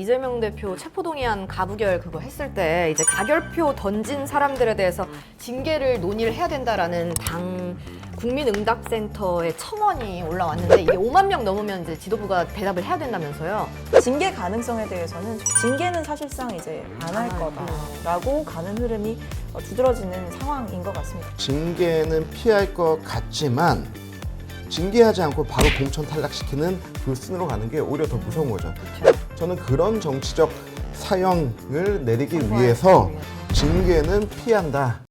이재명 대표 체포동의안 가부결 그거 했을 때 이제 가결표 던진 사람들에 대해서 징계를 논의를 해야 된다라는 당 국민응답센터의 청원이 올라왔는데 이게 5만 명 넘으면 이제 지도부가 대답을 해야 된다면서요. 징계 가능성에 대해서는 징계는 사실상 이제 안 할 거다라고 가는 흐름이 두드러지는 상황인 것 같습니다. 징계는 피할 것 같지만 징계하지 않고 바로 공천 탈락시키는 그 순으로 가는 게 오히려 더 무서운 거죠. 그렇죠. 저는 그런 정치적 사형을 내리기 위해서 징계는 피한다.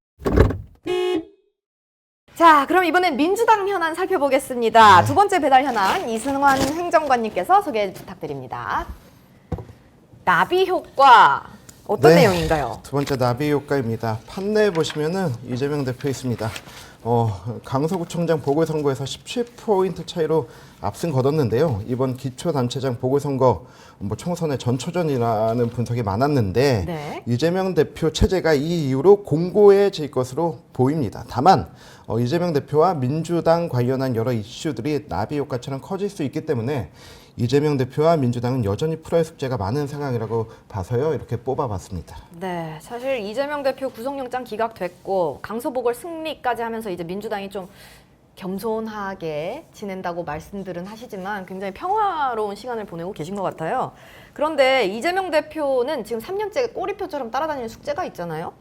자, 그럼 이번엔 민주당 현안 살펴보겠습니다. 두 번째 배달 현안 이승환 행정관님께서 소개 부탁드립니다. 나비 효과 어떤 내용인가요? 두 번째 나비 효과입니다. 판례 보시면은 이재명 대표 있습니다. 강서구청장 보궐선거에서 17포인트 차이로 압승 거뒀는데요. 이번 기초단체장 보궐선거 총선의 전초전이라는 분석이 많았는데 네. 이재명 대표 체제가 이 이후로 공고해질 것으로 보입니다. 다만 이재명 대표와 민주당 관련한 여러 이슈들이 나비 효과처럼 커질 수 있기 때문에 이재명 대표와 민주당은 여전히 풀어야 숙제가 많은 상황이라고 봐서요. 이렇게 뽑아봤습니다. 네, 사실 이재명 대표 구속영장 기각됐고 강서보궐 승리까지 하면서 이제 민주당이 좀 겸손하게 지낸다고 말씀들은 하시지만 굉장히 평화로운 시간을 보내고 계신 것 같아요. 그런데 이재명 대표는 지금 3년째 꼬리표처럼 따라다니는 숙제가 있잖아요.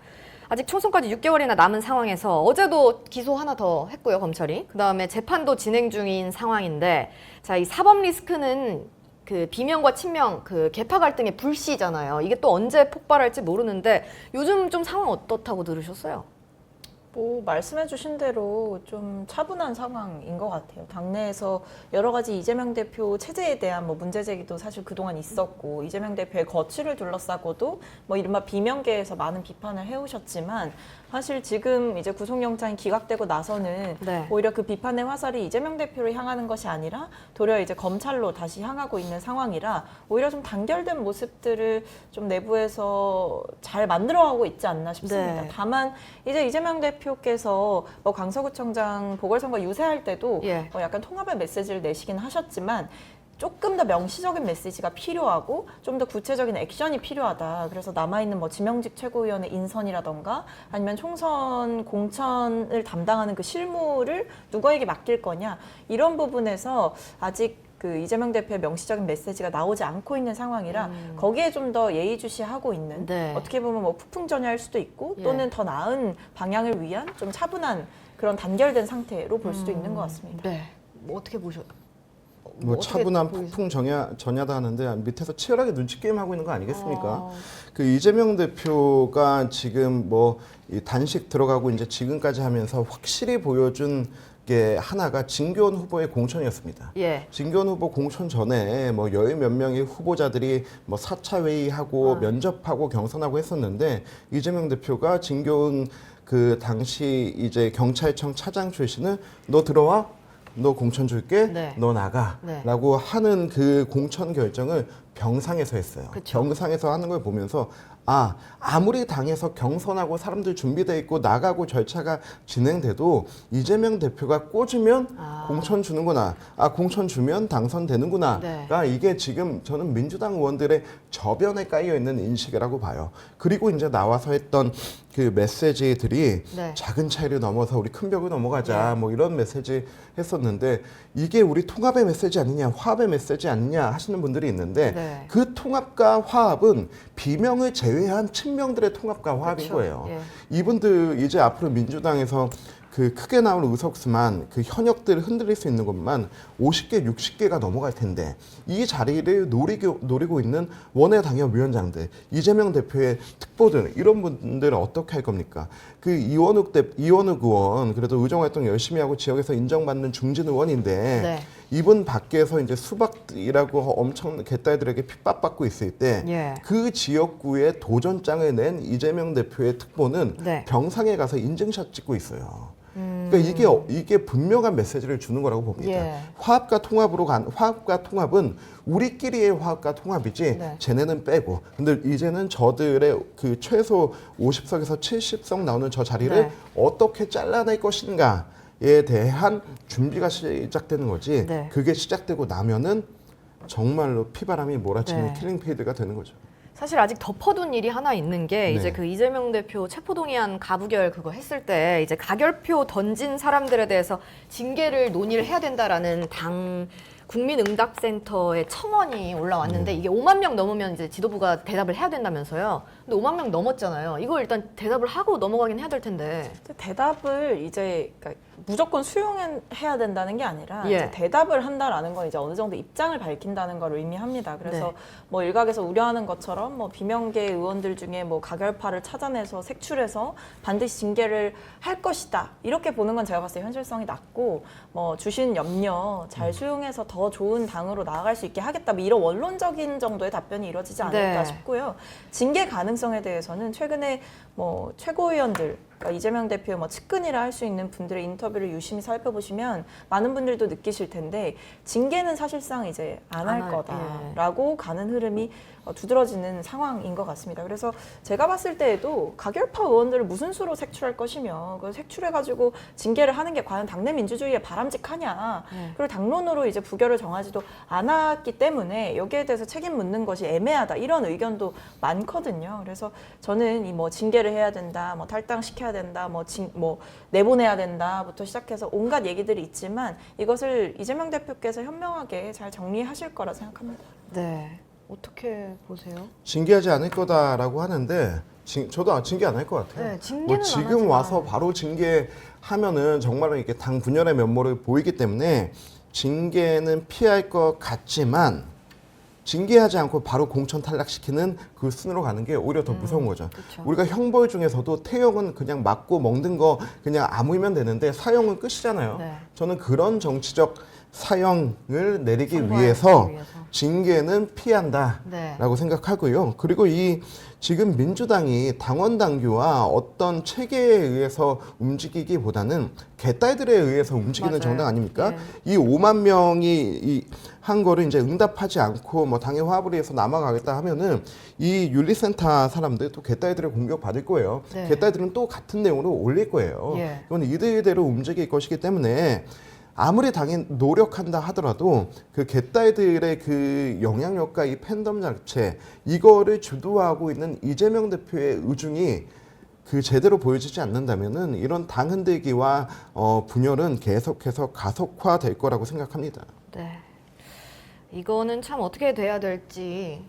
아직 총선까지 6개월이나 남은 상황에서 어제도 기소 하나 더 했고요, 검찰이. 그다음에 재판도 진행 중인 상황인데, 자, 이 사법 리스크는 그 비명과 친명, 그 계파 갈등의 불씨잖아요. 이게 또 언제 폭발할지 모르는데 요즘 좀 상황 어떻다고 들으셨어요? 뭐 말씀해 주신 대로 좀 차분한 상황인 것 같아요. 당내에서 여러 가지 이재명 대표 체제에 대한 뭐 문제 제기도 사실 그동안 있었고 이재명 대표의 거취를 둘러싸고도 뭐 이른바 비명계에서 많은 비판을 해오셨지만 사실 지금 이제 구속영장이 기각되고 나서는 네. 오히려 그 비판의 화살이 이재명 대표를 향하는 것이 아니라 도리어 이제 검찰로 다시 향하고 있는 상황이라 오히려 좀 단결된 모습들을 좀 내부에서 잘 만들어가고 있지 않나 싶습니다. 네. 다만 이제 이재명 대표께서 뭐 강서구청장 보궐선거 유세할 때도 예. 약간 통합의 메시지를 내시긴 하셨지만 조금 더 명시적인 메시지가 필요하고 좀 더 구체적인 액션이 필요하다. 그래서 남아있는 뭐 지명직 최고위원회 인선이라던가 아니면 총선 공천을 담당하는 그 실무를 누구에게 맡길 거냐 이런 부분에서 아직 그 이재명 대표의 명시적인 메시지가 나오지 않고 있는 상황이라 거기에 좀 더 예의주시하고 있는 네. 어떻게 보면 뭐 폭풍전야일 수도 있고 예. 또는 더 나은 방향을 위한 좀 차분한 그런 단결된 상태로 볼 수도 있는 것 같습니다. 네. 뭐 어떻게 보셨? 뭐 어떻게 차분한 보이세요? 폭풍 전야다 하는데 밑에서 치열하게 눈치 게임 하고 있는 거 아니겠습니까? 그 이재명 대표가 지금 뭐 이 단식 들어가고 이제 지금까지 하면서 확실히 보여준 게 하나가 진교원 후보의 공천이었습니다. 예. 진교원 후보 공천 전에 뭐 열 몇 명의 후보자들이 뭐 4차 회의하고 면접하고 경선하고 했었는데 이재명 대표가 진교원 그 당시 이제 경찰청 차장 출신을 너 들어와? 너 공천 줄게, 네. 너 나가 네. 라고 하는 그 공천 결정을 병상에서 했어요. 그쵸. 병상에서 하는 걸 보면서 아무리 당에서 경선하고 사람들 준비돼 있고 나가고 절차가 진행돼도 이재명 대표가 꽂으면 공천 주는구나. 공천 주면 당선되는구나. 네. 가 이게 지금 저는 민주당 의원들의 저변에 깔려 있는 인식이라고 봐요. 그리고 이제 나와서 했던 그 메시지들이 네. 작은 차이를 넘어서 우리 큰 벽을 넘어가자 뭐 이런 메시지 했었는데 이게 우리 통합의 메시지 아니냐 화합의 메시지 아니냐 하시는 분들이 있는데 네. 그 통합과 화합은 비명을 제외한 친명들의 통합과 화합인 그렇죠. 거예요. 예. 이분들 이제 앞으로 민주당에서 그 크게 나오는 의석수만 그 현역들을 흔들릴 수 있는 것만 50개, 60개가 넘어갈 텐데 이 자리를 노리고 있는 원외 당협위원장들, 이재명 대표의 특보들 이런 분들은 어떻게 할 겁니까? 그 이원욱 의원 그래도 의정활동 열심히 하고 지역에서 인정받는 중진 의원인데 네. 이분 밖에서 이제 수박이라고 엄청 개딸들에게 핍박받고 있을 때 예. 그 지역구에 도전장을 낸 이재명 대표의 특보는 네. 병상에 가서 인증샷 찍고 있어요. 그러니까 이게 분명한 메시지를 주는 거라고 봅니다. 예. 화합과 통합은 우리끼리의 화합과 통합이지 네. 쟤네는 빼고. 근데 이제는 저들의 그 최소 50석에서 70석 나오는 저 자리를 네. 어떻게 잘라낼 것인가에 대한 준비가 시작되는 거지. 네. 그게 시작되고 나면은 정말로 피바람이 몰아치는 네. 킬링페이드가 되는 거죠. 사실 아직 덮어둔 일이 하나 있는 게 네. 이제 그 이재명 대표 체포동의안 가부결 그거 했을 때 이제 가결표 던진 사람들에 대해서 징계를 논의를 해야 된다라는 당 국민응답센터의 청원이 올라왔는데 이게 5만 명 넘으면 이제 지도부가 대답을 해야 된다면서요. 근데 5만 명 넘었잖아요. 이거 일단 대답을 하고 넘어가긴 해야 될 텐데. 대답을 이제 그러니까 무조건 수용해야 된다는 게 아니라 예. 이제 대답을 한다라는 건 이제 어느 정도 입장을 밝힌다는 걸 의미합니다. 그래서 네. 뭐 일각에서 우려하는 것처럼 뭐 비명계 의원들 중에 뭐 가결파를 찾아내서 색출해서 반드시 징계를 할 것이다 이렇게 보는 건 제가 봤을 때 현실성이 낮고 뭐 주신 염려 잘 수용해서 더 좋은 당으로 나아갈 수 있게 하겠다 뭐 이런 원론적인 정도의 답변이 이루어지지 않을까 네. 싶고요. 징계 가능성에 대해서는 최근에 뭐 최고위원들 그러니까 이재명 대표의 뭐 측근이라 할 수 있는 분들의 인터뷰를 유심히 살펴보시면 많은 분들도 느끼실 텐데 징계는 사실상 이제 안 할 안 할, 거다라고 가는 흐름이 두드러지는 상황인 것 같습니다. 그래서 제가 봤을 때에도 가결파 의원들을 무슨 수로 색출할 것이며 그 색출해가지고 징계를 하는 게 과연 당내 민주주의에 바람직하냐 네. 그리고 당론으로 이제 부결을 정하지도 않았기 때문에 여기에 대해서 책임 묻는 것이 애매하다 이런 의견도 많거든요. 그래서 저는 이 뭐 징계를 해야 된다, 뭐 탈당시켜야 된다, 뭐 내보내야 된다부터 시작해서 온갖 얘기들이 있지만 이것을 이재명 대표께서 현명하게 잘 정리하실 거라 생각합니다. 네. 어떻게 보세요? 징계하지 않을 거다라고 하는데 저도 징계 안 할 것 같아요. 네, 징계는 뭐 안 지금 하지만. 와서 바로 징계하면은 정말로 이게 당 분열의 면모를 보이기 때문에 징계는 피할 것 같지만 징계하지 않고 바로 공천 탈락시키는 그 순으로 가는 게 오히려 더 무서운 거죠. 그쵸. 우리가 형벌 중에서도 태형은 그냥 맞고 먹는 거 그냥 아무이면 되는데 사형은 끝이잖아요. 네. 저는 그런 정치적 사형을 내리기 선고하기 위해서 위해서. 징계는 피한다라고 네. 생각하고요. 그리고 이 지금 민주당이 당원 당규와 어떤 체계에 의해서 움직이기보다는 개딸들에 의해서 움직이는 맞아요. 정당 아닙니까? 네. 이 5만 명이 한 거를 이제 응답하지 않고 뭐 당의 화합을 위해서 남아가겠다 하면은 이 윤리센터 사람들 또 개딸들을 공격받을 거예요. 네. 개딸들은 또 같은 내용으로 올릴 거예요. 예. 이건 이대로 움직일 것이기 때문에 아무리 당이 노력한다 하더라도 그 개딸들의 그 영향력과 이 팬덤 자체 이거를 주도하고 있는 이재명 대표의 의중이 그 제대로 보여지지 않는다면은 이런 당 흔들기와 분열은 계속해서 가속화될 거라고 생각합니다. 네. 이거는 참 어떻게 돼야 될지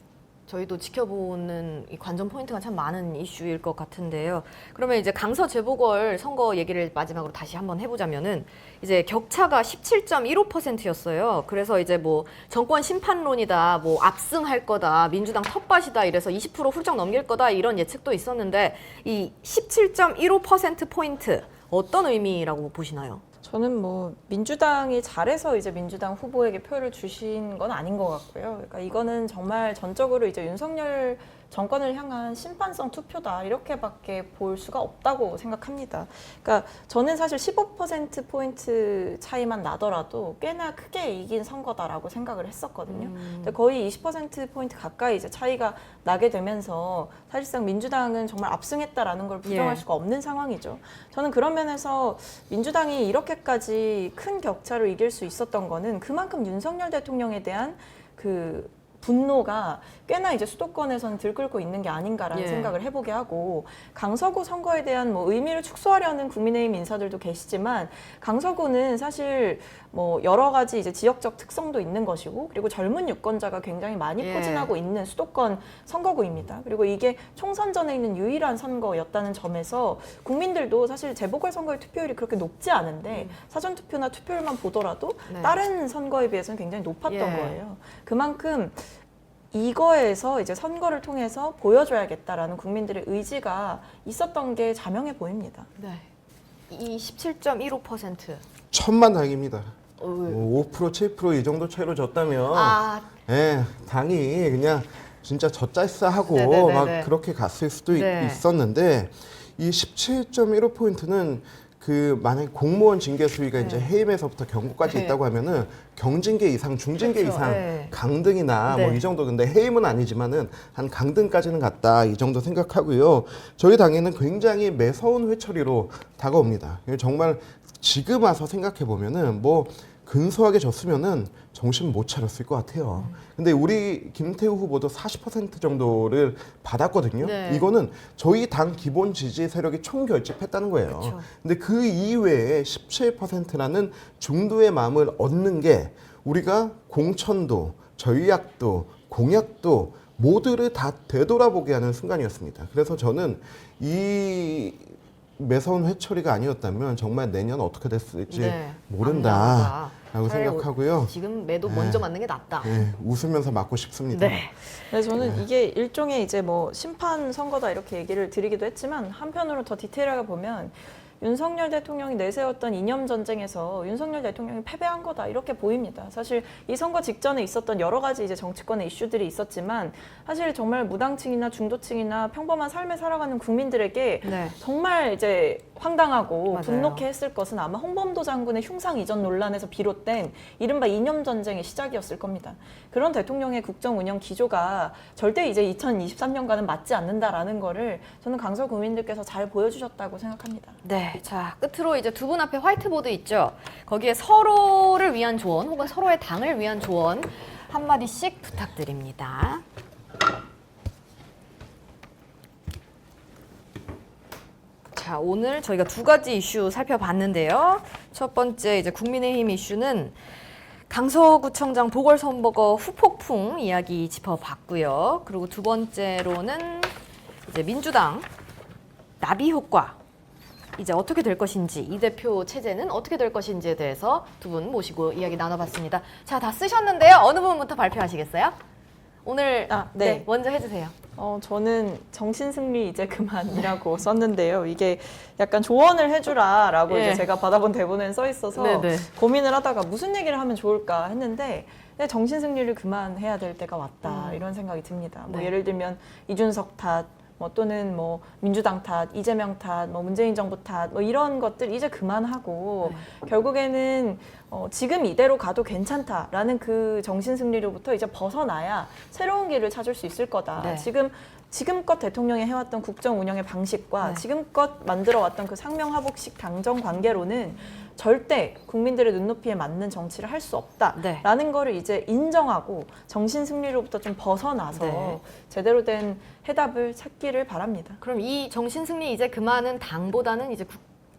저희도 지켜보는 이 관전 포인트가 참 많은 이슈일 것 같은데요. 그러면 이제 강서 재보궐 선거 얘기를 마지막으로 다시 한번 해보자면은 이제 격차가 17.15%였어요. 그래서 이제 뭐 정권 심판론이다, 뭐 압승할 거다, 민주당 텃밭이다 이래서 20% 훌쩍 넘길 거다 이런 예측도 있었는데 이 17.15% 포인트 어떤 의미라고 보시나요? 저는 뭐 민주당이 잘해서 이제 민주당 후보에게 표를 주신 건 아닌 것 같고요. 그러니까 이거는 정말 전적으로 이제 윤석열 정권을 향한 심판성 투표다 이렇게밖에 볼 수가 없다고 생각합니다. 그러니까 저는 사실 15%포인트 차이만 나더라도 꽤나 크게 이긴 선거다라고 생각을 했었거든요. 근데 거의 20%포인트 가까이 이제 차이가 나게 되면서 사실상 민주당은 정말 압승했다라는 걸 부정할 예. 수가 없는 상황이죠. 저는 그런 면에서 민주당이 이렇게까지 큰 격차로 이길 수 있었던 거는 그만큼 윤석열 대통령에 대한 그 분노가 꽤나 이제 수도권에서는 들끓고 있는 게 아닌가라는 예. 생각을 해보게 하고 강서구 선거에 대한 뭐 의미를 축소하려는 국민의힘 인사들도 계시지만 강서구는 사실 뭐 여러 가지 이제 지역적 특성도 있는 것이고 그리고 젊은 유권자가 굉장히 많이 예. 포진하고 있는 수도권 선거구입니다. 그리고 이게 총선 전에 있는 유일한 선거였다는 점에서 국민들도 사실 재보궐선거의 투표율이 그렇게 높지 않은데 사전투표나 투표율만 보더라도 네. 다른 선거에 비해서는 굉장히 높았던 예. 거예요. 그만큼 이거에서 이제 선거를 통해서 보여줘야겠다라는 국민들의 의지가 있었던 게 자명해 보입니다. 네. 이 17.15%. 천만다행입니다. 왜? 5% 7%이 정도 차이로 졌다면 아, 예, 당이 그냥 진짜 젖잘싸하고 네네네네. 막 그렇게 갔을 수도 네. 있었는데 이 17.15%는 그 만약 공무원 징계 수위가 이제 해임에서부터 경고까지 네. 있다고 하면은 경징계 이상, 중징계 그렇죠. 이상, 네. 강등이나 네. 뭐 이 정도 근데 해임은 아니지만은 한 강등까지는 갔다 이 정도 생각하고요. 저희 당에는 굉장히 매서운 회초리로 다가옵니다. 정말 지금 와서 생각해 보면은 뭐 근소하게 졌으면은 정신 못 차렸을 것 같아요. 근데 우리 김태우 후보도 40% 정도를 받았거든요. 네. 이거는 저희 당 기본 지지 세력이 총결집했다는 거예요. 그쵸. 근데 그 이외에 17%라는 중도의 마음을 얻는 게 우리가 공천도, 전략도, 공약도 모두를 다 되돌아보게 하는 순간이었습니다. 그래서 저는 이 매서운 회초리가 아니었다면 정말 내년 어떻게 됐을지 네. 모른다라고 차라리 생각하고요. 지금 매도 먼저 맞는 게 낫다. 네, 웃으면서 맞고 싶습니다. 네. 네, 저는 이게 일종의 이제 뭐 심판 선거다 이렇게 얘기를 드리기도 했지만 한편으로 더 디테일하게 보면 윤석열 대통령이 내세웠던 이념 전쟁에서 윤석열 대통령이 패배한 거다 이렇게 보입니다. 사실 이 선거 직전에 있었던 여러 가지 이제 정치권의 이슈들이 있었지만 사실 정말 무당층이나 중도층이나 평범한 삶을 살아가는 국민들에게 네. 정말 이제 황당하고 맞아요. 분노케 했을 것은 아마 홍범도 장군의 흉상 이전 논란에서 비롯된 이른바 이념 전쟁의 시작이었을 겁니다. 그런 대통령의 국정 운영 기조가 절대 이제 2023년과는 맞지 않는다라는 거를 저는 강서 국민들께서 잘 보여주셨다고 생각합니다. 네, 자 끝으로 이제 두 분 앞에 화이트보드 있죠. 거기에 서로를 위한 조언 혹은 서로의 당을 위한 조언 한 마디씩 부탁드립니다. 자, 오늘 저희가 두 가지 이슈 살펴봤는데요. 첫 번째 이제 국민의힘 이슈는 강서구청장 보궐선거 후폭풍 이야기 짚어봤고요. 그리고 두 번째로는 이제 민주당 나비 효과 이제 어떻게 될 것인지 이 대표 체제는 어떻게 될 것인지에 대해서 두 분 모시고 이야기 나눠봤습니다. 자, 다 쓰셨는데요. 어느 부분부터 발표하시겠어요? 오늘 네. 먼저 해주세요. 저는 정신승리 이제 그만이라고 썼는데요. 이게 약간 조언을 해주라라고 예. 이제 제가 받아본 대본에 써 있어서 네네. 고민을 하다가 무슨 얘기를 하면 좋을까 했는데 네, 정신승리를 그만해야 될 때가 왔다 이런 생각이 듭니다. 뭐 네. 예를 들면 이준석 탓, 뭐 또는 뭐 민주당 탓, 이재명 탓, 뭐 문재인 정부 탓, 뭐 이런 것들 이제 그만하고 결국에는 지금 이대로 가도 괜찮다라는 그 정신 승리로부터 이제 벗어나야 새로운 길을 찾을 수 있을 거다. 네. 지금껏 대통령이 해왔던 국정 운영의 방식과 네. 지금껏 만들어왔던 그 상명하복식 당정 관계로는 절대 국민들의 눈높이에 맞는 정치를 할 수 없다라는 네. 거를 이제 인정하고 정신 승리로부터 좀 벗어나서 네. 제대로 된 해답을 찾기를 바랍니다. 그럼 이 정신승리 이제 그만은 당보다는 이제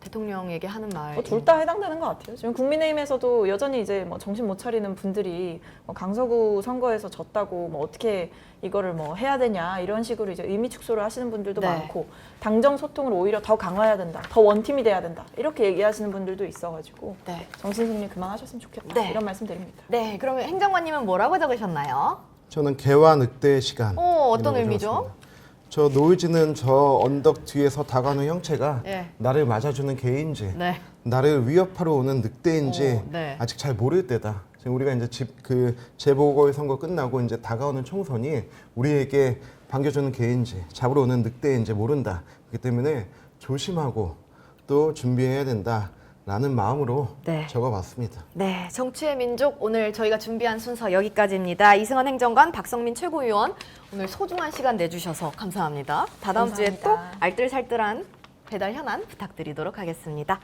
대통령에게 하는 말. 둘 다 해당되는 것 같아요. 지금 국민의힘에서도 여전히 이제 뭐 정신 못 차리는 분들이 뭐 강서구 선거에서 졌다고 뭐 어떻게 이거를 뭐 해야 되냐 이런 식으로 이제 의미 축소를 하시는 분들도 네. 많고 당정 소통을 오히려 더 강화해야 된다, 더 원팀이 돼야 된다 이렇게 얘기하시는 분들도 있어가지고 네. 정신 승리 그만하셨으면 좋겠다 네. 이런 말씀드립니다. 네, 그러면 행정관님은 뭐라고 적으셨나요? 저는 개와 늑대의 시간. 어떤 이라고 의미죠? 적었습니다. 저 노을지는 저 언덕 뒤에서 다가오는 형체가 예. 나를 맞아주는 개인지 네. 나를 위협하러 오는 늑대인지 네. 아직 잘 모를 때다. 지금 우리가 이제 재보궐 선거 끝나고 이제 다가오는 총선이 우리에게 반겨주는 개인지 잡으러 오는 늑대인지 모른다. 그렇기 때문에 조심하고 또 준비해야 된다라는 마음으로 네. 적어봤습니다. 네, 정치의 민족 오늘 저희가 준비한 순서 여기까지입니다. 이승원 행정관, 박성민 최고위원 오늘 소중한 시간 내주셔서 감사합니다. 다다음 주에 또 감사합니다. 알뜰살뜰한 배달 현안 부탁드리도록 하겠습니다.